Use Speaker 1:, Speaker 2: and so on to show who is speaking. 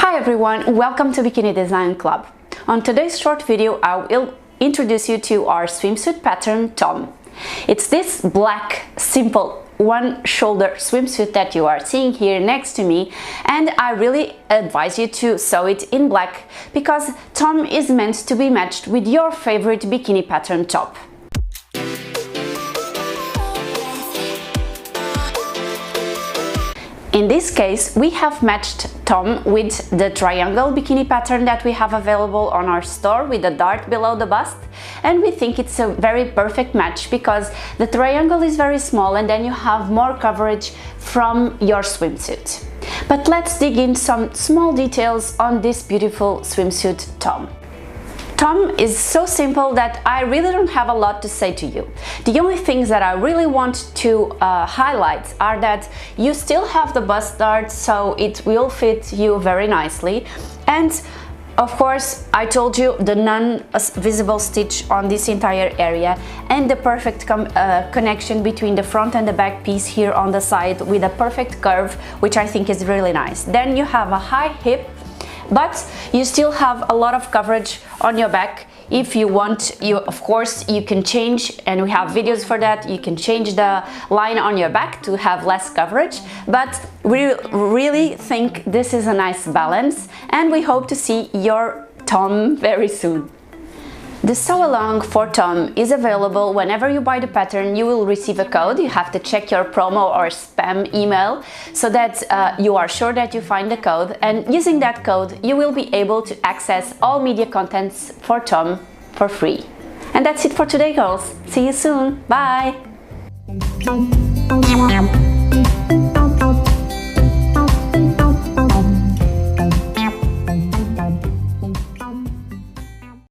Speaker 1: Hi everyone, welcome to Bikini Design Club. On today's short video, I will introduce you to our swimsuit pattern 𝗀𝗏𝗁. It's this black, simple, one-shoulder swimsuit that you are seeing here next to me, and I really advise you to sew it in black because 𝗀𝗏𝗁 is meant to be matched with your favorite bikini pattern top. In this case, we have matched 𝗀𝗏𝗁 with the triangle bikini pattern that we have available on our store with the dart below the bust, and we think it's a very perfect match because the triangle is very small and then you have more coverage from your swimsuit. But let's dig in some small details on this beautiful swimsuit 𝗀𝗏𝗁. 𝗀𝗏𝗁 is so simple that I really don't have a lot to say to you. The only things that I really want to highlight are that you still have the bust dart, so it will fit you very nicely. And of course, I told you the non-visible stitch on this entire area and the perfect connection between the front and the back piece here on the side with a perfect curve, which I think is really nice. Then you have a high hip, but you still have a lot of coverage on your back. If you want, of course you can change, and we have videos for that. You can change the line on your back to have less coverage, but we really think this is a nice balance, and we hope to see your 𝗀𝗏𝗁 very soon. The sew along for 𝗀𝗏𝗁 is available whenever you buy the pattern. You will receive a code. You have to check your promo or spam email so that you are sure that you find the code, and using that code you will be able to access all media contents for 𝗀𝗏𝗁 for free. And that's it for today, girls. See you soon. Bye!